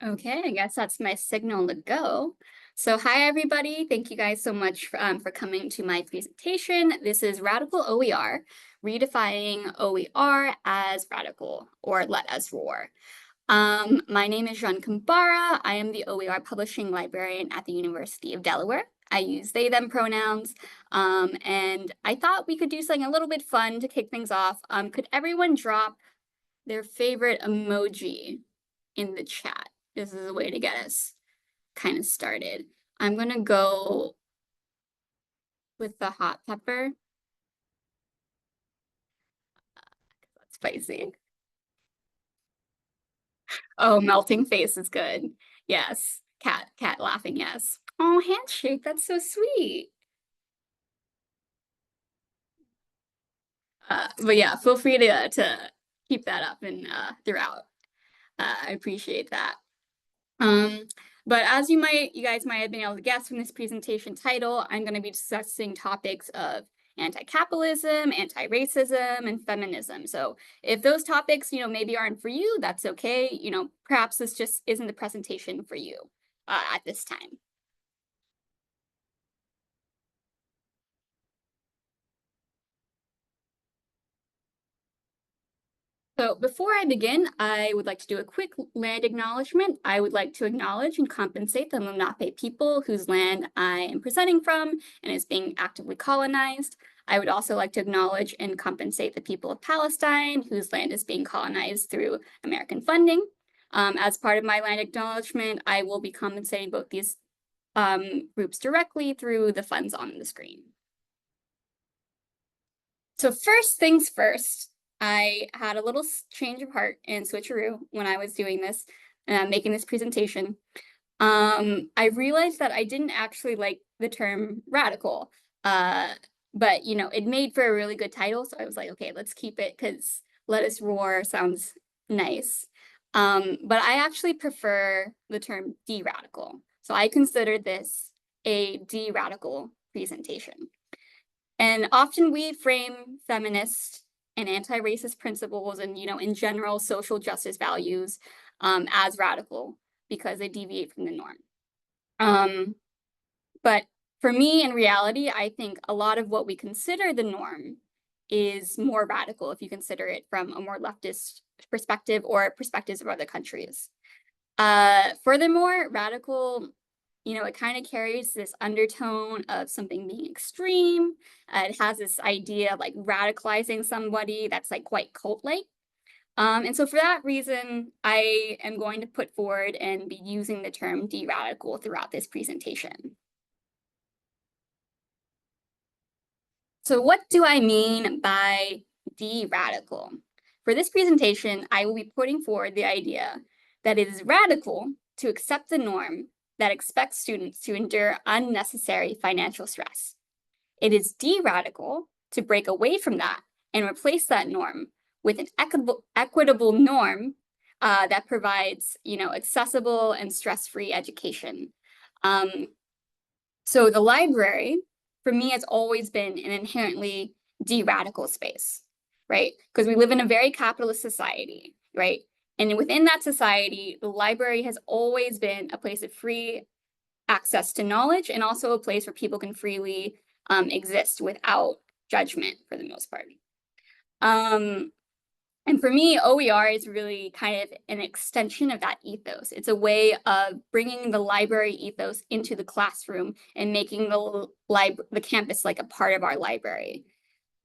Okay, I guess that's my signal to go. So hi, everybody. Thank you guys so much for coming to my presentation. This is Radical OER, redefining OER as radical, or let us roar. My name is Jeanne Kambara. I am the OER publishing librarian at the University of Delaware. I use they, them pronouns, and I thought we could do something a little bit fun to kick things off. Could everyone drop their favorite emoji in the chat? This is a way to get us kind of started. I'm gonna go with the hot pepper. That's spicy. Oh, melting face is good. Yes. Cat laughing, yes. Oh, handshake, that's so sweet. But yeah, feel free to keep that up and throughout. I appreciate that. But as you guys might have been able to guess from this presentation title, I'm going to be discussing topics of anti-capitalism, anti-racism, and feminism. So if those topics, maybe aren't for you, that's okay. Perhaps this just isn't the presentation for you at this time. So before I begin, I would like to do a quick land acknowledgement. I would like to acknowledge and compensate the Lenape people whose land I am presenting from and is being actively colonized. I would also like to acknowledge and compensate the people of Palestine whose land is being colonized through American funding. As part of my land acknowledgement, I will be compensating both these groups directly through the funds on the screen. So first things first, I had a little change of heart and switcheroo when I was doing this, making this presentation. I realized that I didn't actually like the term radical, but it made for a really good title. So I was like, okay, let's keep it because let us roar sounds nice. But I actually prefer the term de-radical. So I consider this a de-radical presentation. And often we frame feminist and anti-racist principles and, in general, social justice values as radical because they deviate from the norm. But for me, in reality, I think a lot of what we consider the norm is more radical if you consider it from a more leftist perspective or perspectives of other countries. Furthermore, radical, it kind of carries this undertone of something being extreme. It has this idea of like radicalizing somebody that's like quite cult-like. And so for that reason, I am going to put forward and be using the term de-radical throughout this presentation. So what do I mean by de-radical? For this presentation, I will be putting forward the idea that it is radical to accept the norm that expects students to endure unnecessary financial stress. It is de-radical to break away from that and replace that norm with an equitable norm that provides, accessible and stress-free education. So the library, for me, has always been an inherently de-radical space, right? Because we live in a very capitalist society, right? And within that society, the library has always been a place of free access to knowledge and also a place where people can freely exist without judgment for the most part. And for me, OER is really kind of an extension of that ethos. It's a way of bringing the library ethos into the classroom and making the campus like a part of our library.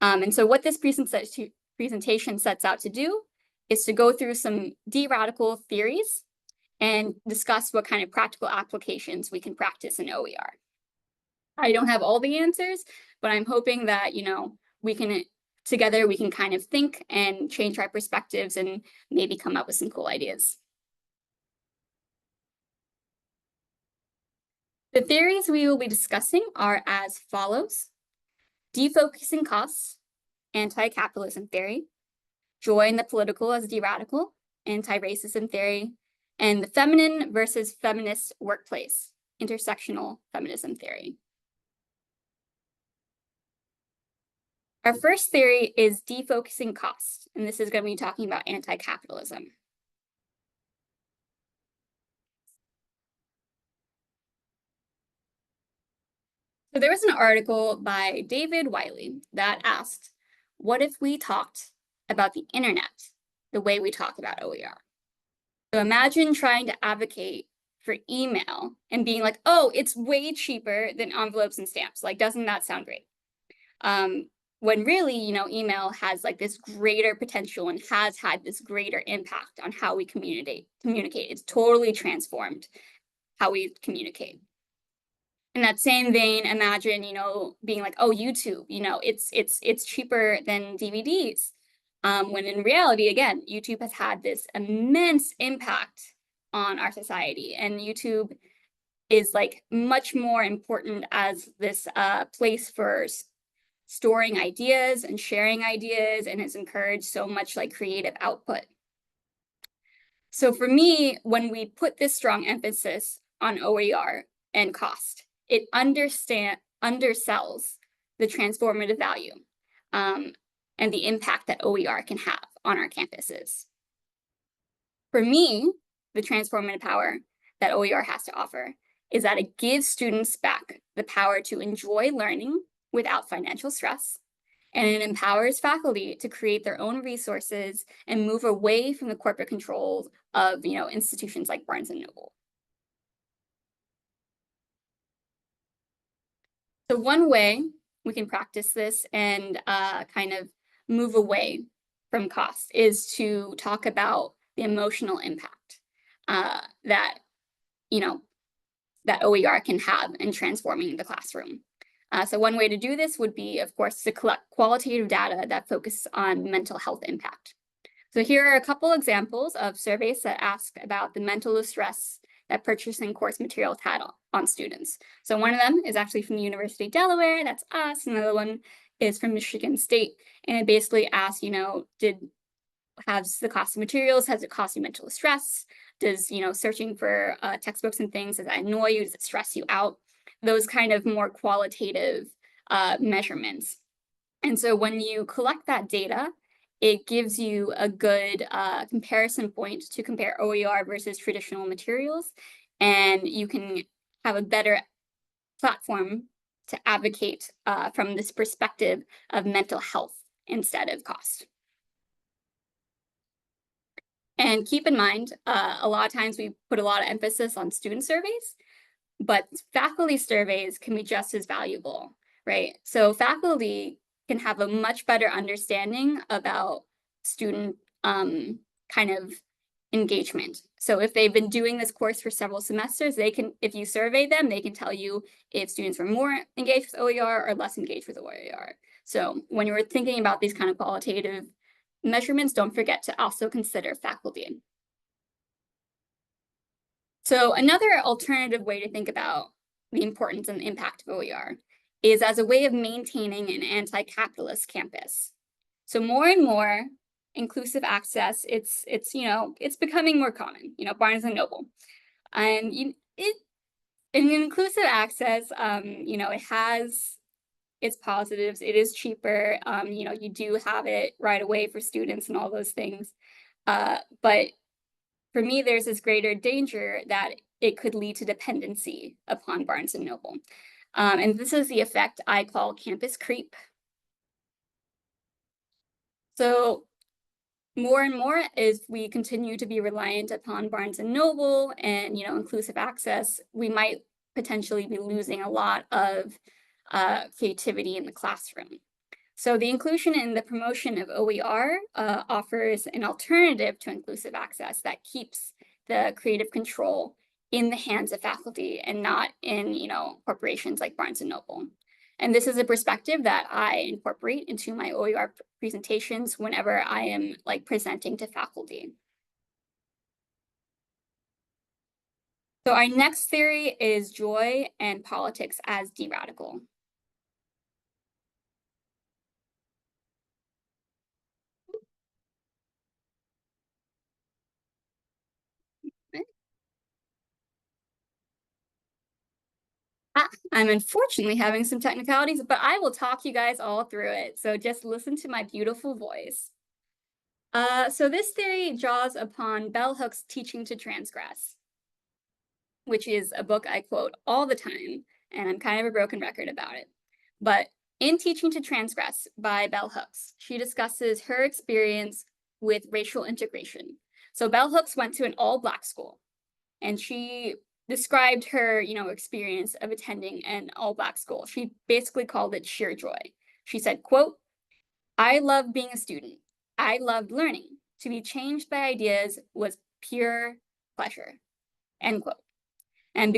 And so what this presentation sets out to do is to go through some de-radical theories and discuss what kind of practical applications we can practice in OER. I don't have all the answers, but I'm hoping that, together we can kind of think and change our perspectives and maybe come up with some cool ideas. The theories we will be discussing are as follows: defocusing costs, anti-capitalism theory, joy in the political as de-radical, anti-racism theory, and the feminine versus feminist workplace, intersectional feminism theory. Our first theory is defocusing costs, and this is going to be talking about anti-capitalism. So there was an article by David Wiley that asked, what if we talked about the internet the way we talk about OER? So imagine trying to advocate for email and being like, oh, it's way cheaper than envelopes and stamps. Like, doesn't that sound great? When really, email has like this greater potential and has had this greater impact on how we communicate. It's totally transformed how we communicate. In that same vein, imagine, being like, oh, YouTube, it's cheaper than DVDs. When in reality, again, YouTube has had this immense impact on our society, and YouTube is like much more important as this place for storing ideas and sharing ideas, and has encouraged so much like creative output. So for me, when we put this strong emphasis on OER and cost, it undersells the transformative value and the impact that OER can have on our campuses. For me, the transformative power that OER has to offer is that it gives students back the power to enjoy learning without financial stress, and it empowers faculty to create their own resources and move away from the corporate control of institutions like Barnes and Noble. So one way we can practice this and kind of move away from cost is to talk about the emotional impact that OER can have in transforming the classroom. So one way to do this would be, of course, to collect qualitative data that focus on mental health impact. So here are a couple examples of surveys that ask about the mental stress that purchasing course materials had on students. So one of them is actually from the University of Delaware, that's us. Another one is from Michigan State, and it basically asks, has the cost of materials, has it cost you mental stress? Does, searching for textbooks and things, does that annoy you? Does it stress you out? Those kind of more qualitative measurements. And so when you collect that data, it gives you a good comparison point to compare OER versus traditional materials, and you can have a better platform to advocate from this perspective of mental health instead of cost. And keep in mind, a lot of times we put a lot of emphasis on student surveys, but faculty surveys can be just as valuable, right? So faculty can have a much better understanding about student kind of engagement. So if they've been doing this course for several semesters, they can, if you survey them, they can tell you if students were more engaged with OER or less engaged with OER. So when you're thinking about these kind of qualitative measurements, don't forget to also consider faculty. So another alternative way to think about the importance and the impact of OER is as a way of maintaining an anti-capitalist campus. So more and more inclusive access, it's becoming more common, Barnes and Noble. And in inclusive access, it has its positives. It is cheaper. You do have it right away for students and all those things. But for me, there's this greater danger that it could lead to dependency upon Barnes and Noble. And this is the effect I call campus creep. So more and more, as we continue to be reliant upon Barnes and Noble and inclusive access, we might potentially be losing a lot of creativity in the classroom. So the inclusion and the promotion of OER offers an alternative to inclusive access that keeps the creative control in the hands of faculty and not in corporations like Barnes and Noble. And this is a perspective that I incorporate into my OER presentations whenever I am presenting to faculty. So our next theory is joy and politics as de-radical. I'm unfortunately having some technicalities, but I will talk you guys all through it. So just listen to my beautiful voice. So this theory draws upon Bell Hook's Teaching to Transgress, which is a book I quote all the time and I'm kind of a broken record about it. But in Teaching to Transgress by Bell Hooks, she discusses her experience with racial integration. So Bell Hooks went to an all-Black school, and she described her, experience of attending an all-Black school. She basically called it sheer joy. She said, quote, "I loved being a student. I loved learning. To be changed by ideas was pure pleasure," end quote. And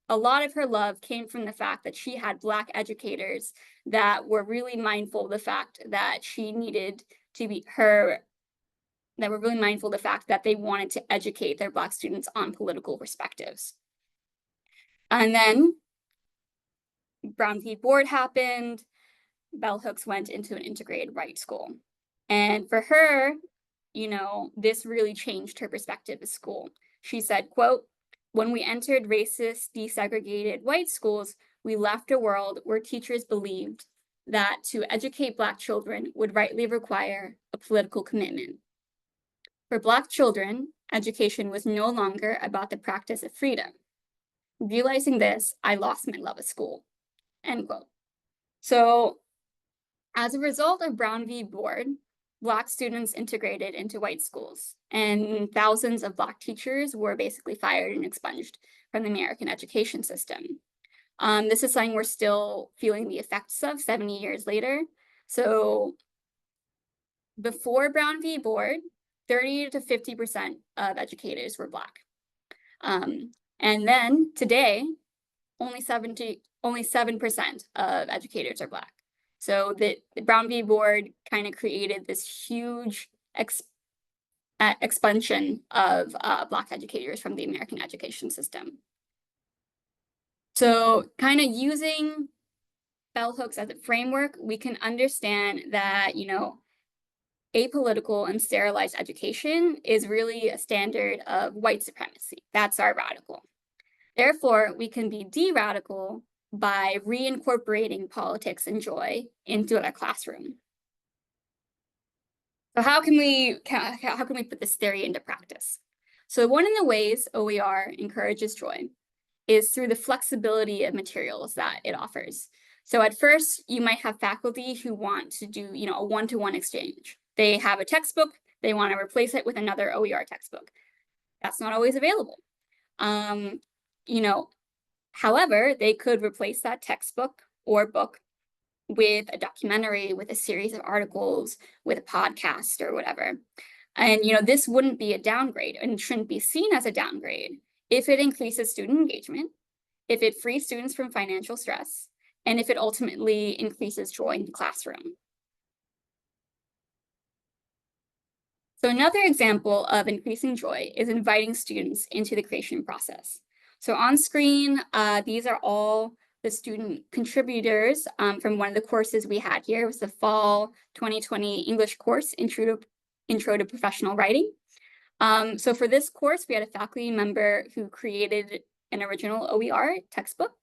a lot of her love came from the fact that she had Black educators that were really mindful of the fact that that were really mindful of the fact that they wanted to educate their Black students on political perspectives. And then Brown v. Board happened. Bell Hooks went into an integrated right school. And for her, this really changed her perspective of school. She said, quote, "When we entered racist, desegregated white schools, we left a world where teachers believed that to educate Black children would rightly require a political commitment. For Black children, education was no longer about the practice of freedom. Realizing this, I lost my love of school," end quote. So as a result of Brown v. Board, Black students integrated into white schools, and thousands of Black teachers were basically fired and expunged from the American education system. This is something we're still feeling the effects of 70 years later. So before Brown v. Board, 30 to 50% of educators were Black. And then today, only 7% of educators are Black. So the Brown v. Board kind of created this huge expulsion of Black educators from the American education system. So kind of using Bell Hooks as a framework, we can understand that, apolitical and sterilized education is really a standard of white supremacy. That's our radical. Therefore, we can be de-radical by reincorporating politics and joy into our classroom. So how can we put this theory into practice? So one of the ways OER encourages joy is through the flexibility of materials that it offers. So at first, you might have faculty who want to do, a one-to-one exchange. They have a textbook, they want to replace it with another OER textbook. That's not always available. However, they could replace that textbook or book with a documentary, with a series of articles, with a podcast or whatever. And, this wouldn't be a downgrade and shouldn't be seen as a downgrade if it increases student engagement, if it frees students from financial stress, and if it ultimately increases joy in the classroom. So another example of increasing joy is inviting students into the creation process. So on screen, these are all the student contributors from one of the courses we had here. It was the fall 2020 English course, Intro to Professional Writing. So for this course, we had a faculty member who created an original OER textbook,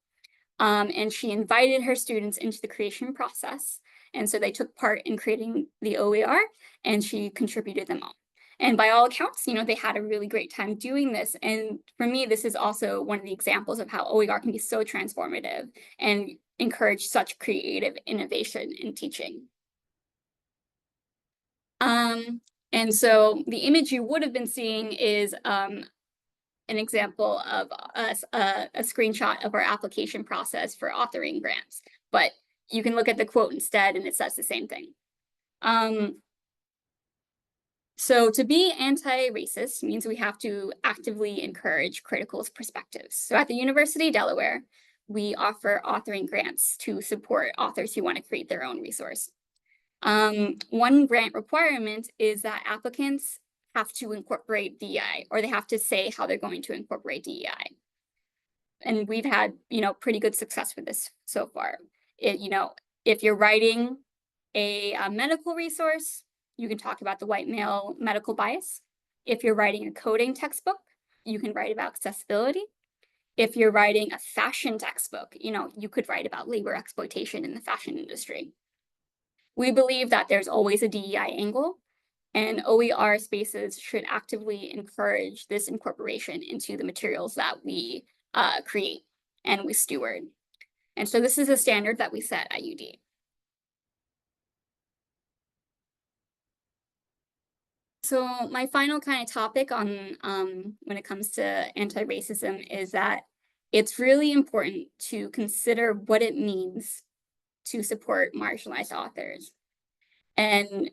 and she invited her students into the creation process. And so they took part in creating the OER, and she contributed them all. And by all accounts, they had a really great time doing this. And for me, this is also one of the examples of how OER can be so transformative and encourage such creative innovation in teaching. And so the image you would have been seeing is an example of a screenshot of our application process for authoring grants. But you can look at the quote instead, and it says the same thing. So to be anti-racist means we have to actively encourage critical perspectives. So at the University of Delaware, we offer authoring grants to support authors who want to create their own resource. One grant requirement is that applicants have to incorporate DEI, or they have to say how they're going to incorporate DEI. And we've had, pretty good success with this so far. If you're writing a medical resource, you can talk about the white male medical bias. If you're writing a coding textbook, you can write about accessibility. If you're writing a fashion textbook, you could write about labor exploitation in the fashion industry. We believe that there's always a DEI angle, and OER spaces should actively encourage this incorporation into the materials that we create. and we steward. And so this is a standard that we set at UD. So my final kind of topic on when it comes to anti-racism is that it's really important to consider what it means to support marginalized authors. And,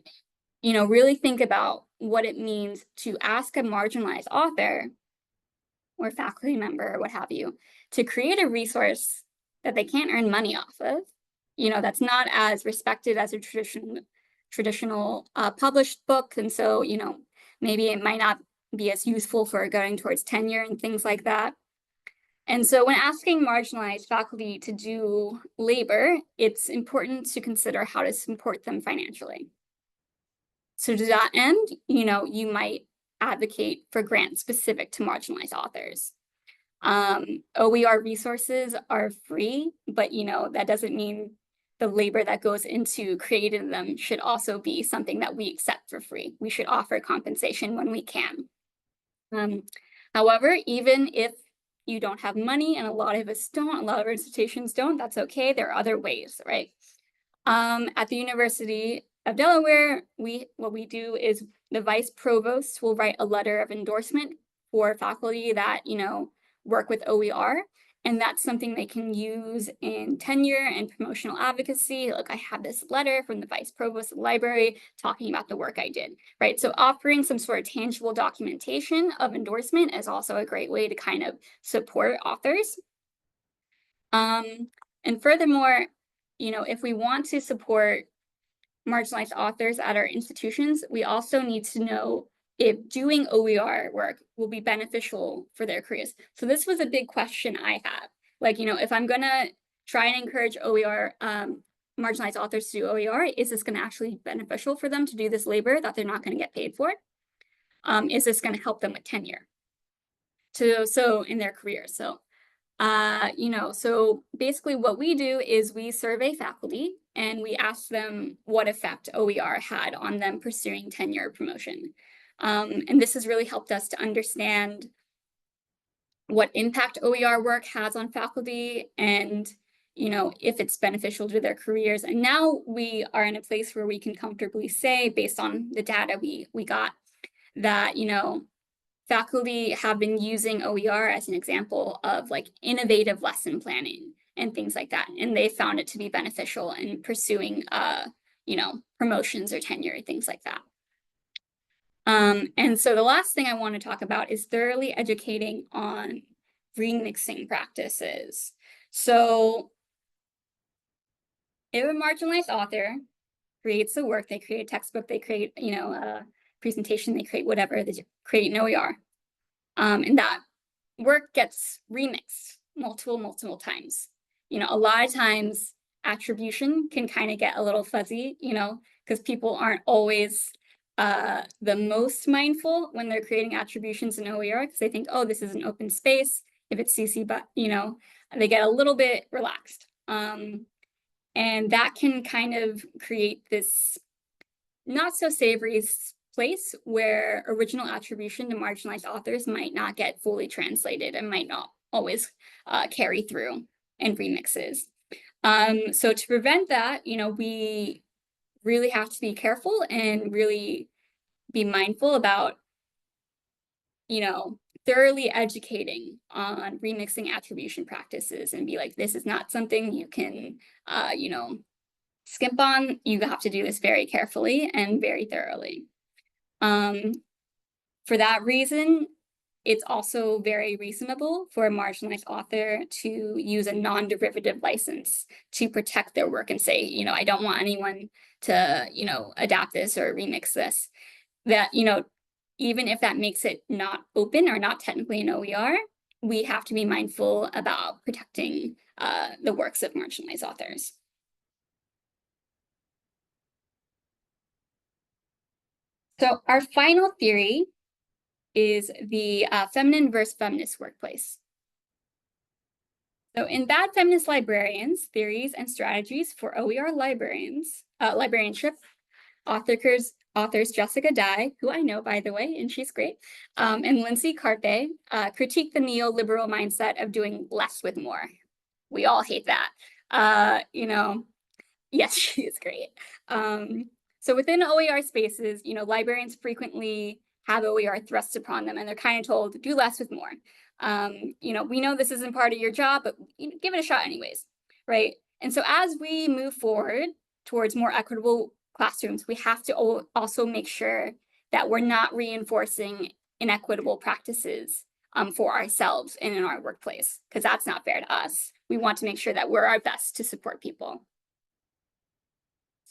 really think about what it means to ask a marginalized author or faculty member or what have you to create a resource that they can't earn money off of, that's not as respected as a traditional published book. And so, maybe it might not be as useful for going towards tenure and things like that. And so when asking marginalized faculty to do labor, it's important to consider how to support them financially. So to that end, you might advocate for grants specific to marginalized authors. OER resources are free, but that doesn't mean the labor that goes into creating them should also be something that we accept for free. We should offer compensation when we can. However, even if you don't have money, and a lot of us don't, a lot of institutions don't, that's okay. There are other ways, right? At the University of Delaware, what we do is the vice provost will write a letter of endorsement for faculty that, work with OER. And that's something they can use in tenure and promotional advocacy. Look, I have this letter from the vice provost of the library talking about the work I did, right? So offering some sort of tangible documentation of endorsement is also a great way to kind of support authors. And furthermore, if we want to support marginalized authors at our institutions, we also need to know if doing OER work will be beneficial for their careers. So this was a big question I had. Like, if I'm gonna try and encourage OER, marginalized authors to do OER, is this gonna actually be beneficial for them to do this labor that they're not gonna get paid for? Is this gonna help them with tenure? So in their career. So so basically what we do is we survey faculty and we ask them what effect OER had on them pursuing tenure promotion. And this has really helped us to understand what impact OER work has on faculty and, if it's beneficial to their careers. And now we are in a place where we can comfortably say, based on the data we got, that, faculty have been using OER as an example of like innovative lesson planning and things like that. And they found it to be beneficial in pursuing, promotions or tenure, things like that. And so the last thing I want to talk about is thoroughly educating on remixing practices. So if a marginalized author creates a work, they create a textbook, they create, a presentation, they create whatever, they create an OER. And that work gets remixed multiple times. A lot of times attribution can kind of get a little fuzzy, because people aren't always the most mindful when they're creating attributions in OER, because they think, oh, this is an open space. If it's CC, but they get a little bit relaxed. And that can kind of create this not so savory place where original attribution to marginalized authors might not get fully translated and might not always carry through in remixes. So to prevent that, we really have to be careful and really be mindful about, thoroughly educating on remixing attribution practices and be like, this is not something you can, skimp on. You have to do this very carefully and very thoroughly. For that reason, it's also very reasonable for a marginalized author to use a non-derivative license to protect their work and say, I don't want anyone to, adapt this or remix this. That, even if that makes it not open or not technically an OER, we have to be mindful about protecting the works of marginalized authors. So our final theory is the feminine versus feminist workplace. So in Bad Feminist Librarians, Theories and Strategies for OER Librarianship, authors authors Jessica Dye, who I know, by the way, and she's great, and Lindsay Carpe critique the neoliberal mindset of doing less with more. We all hate that. Yes, she is great. So within OER spaces, librarians frequently have OER thrust upon them, and they're kind of told, do less with more. We know this isn't part of your job, but give it a shot anyways, right? And so as we move forward towards more equitable classrooms, we have to also make sure that we're not reinforcing inequitable practices for ourselves and in our workplace, because that's not fair to us. We want to make sure that we're our best to support people.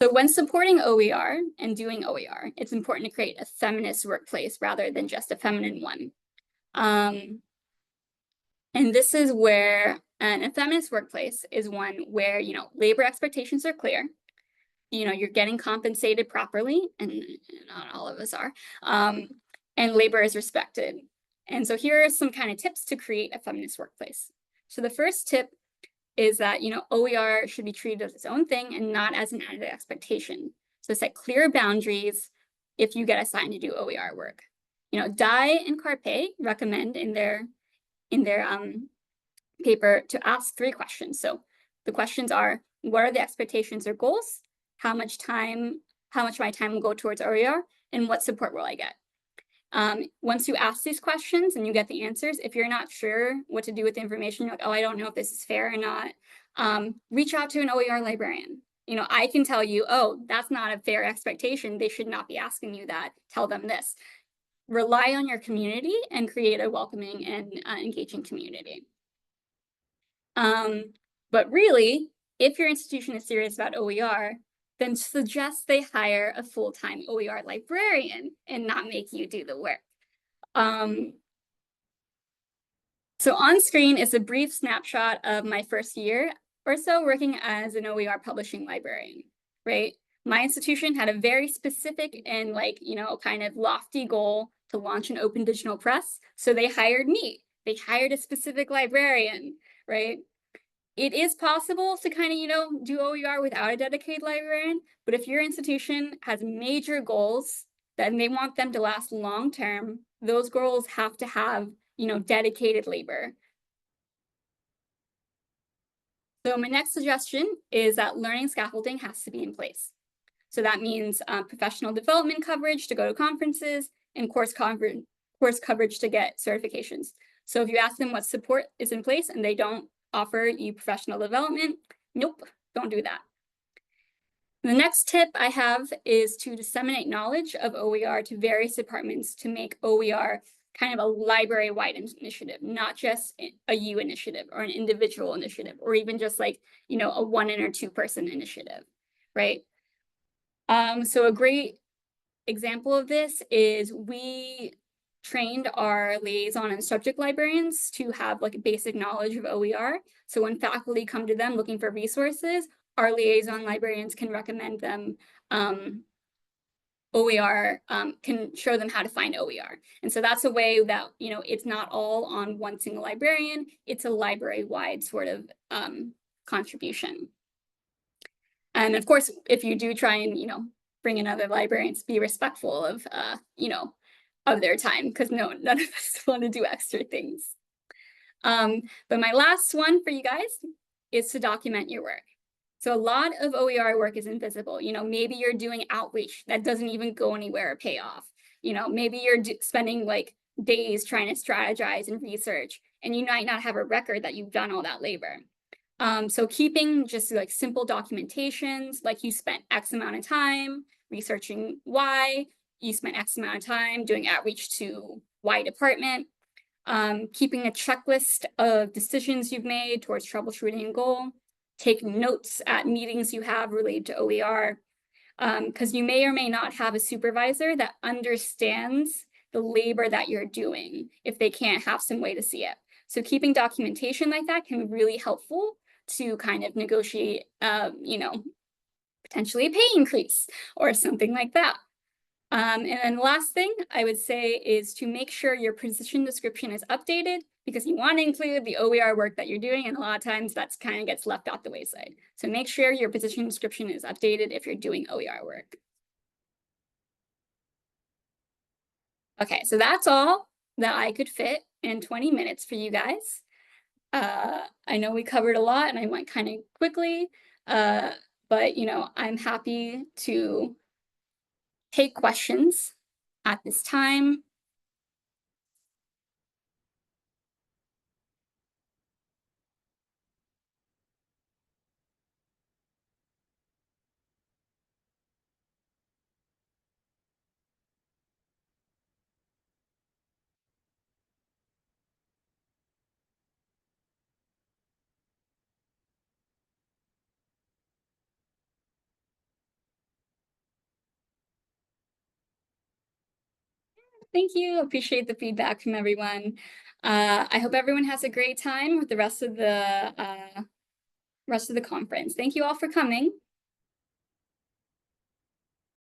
So when supporting OER and doing OER, it's important to create a feminist workplace rather than just a feminine one. And this is where a feminist workplace is one where, labor expectations are clear. You're getting compensated properly, and not all of us are, and labor is respected. And so here are some kind of tips to create a feminist workplace. So the first tip is that, OER should be treated as its own thing and not as an added expectation. So set clear boundaries if you get assigned to do OER work. Dye and Carpe recommend in their paper to ask 3 questions. So the questions are, what are the expectations or goals? How much of my time will go towards OER? And what support will I get? Once you ask these questions and you get the answers, if you're not sure what to do with the information, you're like, oh, I don't know if this is fair or not, reach out to an OER librarian. I can tell you, oh, that's not a fair expectation. They should not be asking you that. Tell them this. Rely on your community and create a welcoming and engaging community. But really, if your institution is serious about OER, then suggest they hire a full-time OER librarian and not make you do the work. So on screen is a brief snapshot of my first year or so working as an OER publishing librarian, right? My institution had a very specific and kind of lofty goal to launch an open digital press. So they hired me. They hired a specific librarian, right? It is possible to kind of, do OER without a dedicated librarian, but if your institution has major goals and they want them to last long-term, those goals have to have, dedicated labor. So my next suggestion is that learning scaffolding has to be in place. So that means professional development coverage to go to conferences and course coverage to get certifications. So if you ask them what support is in place and they don't offer you professional development, nope, don't do that. The next tip I have is to disseminate knowledge of OER to various departments to make OER kind of a library-wide initiative, not just a U initiative or an individual initiative, or even just a 1 or 2 person initiative, right? So a great example of this is we trained our liaison and subject librarians to have a basic knowledge of OER. So when faculty come to them looking for resources, our liaison librarians can recommend them OER, can show them how to find OER. And so that's a way that, it's not all on one single librarian, it's a library-wide sort of contribution. And of course, if you do try and, bring in other librarians, be respectful of, of their time, because none of us want to do extra things. But my last one for you guys is to document your work. So a lot of OER work is invisible. Maybe you're doing outreach that doesn't even go anywhere or pay off. Maybe you're spending days trying to strategize and research, and you might not have a record that you've done all that labor. So keeping just simple documentations, you spent X amount of time researching Y, you spent X amount of time doing outreach to Y department, keeping a checklist of decisions you've made towards troubleshooting a goal, take notes at meetings you have related to OER, because you may or may not have a supervisor that understands the labor that you're doing if they can't have some way to see it. So keeping documentation like that can be really helpful to kind of negotiate, potentially a pay increase or something like that. And then the last thing I would say is to make sure your position description is updated, because you want to include the OER work that you're doing, and a lot of times that's kind of gets left off the wayside. So make sure your position description is updated if you're doing OER work. Okay, so that's all that I could fit in 20 minutes for you guys. I know we covered a lot and I went kind of quickly, but I'm happy to take questions at this time. Thank you. Appreciate the feedback from everyone. I hope everyone has a great time with the rest of the conference. Thank you all for coming.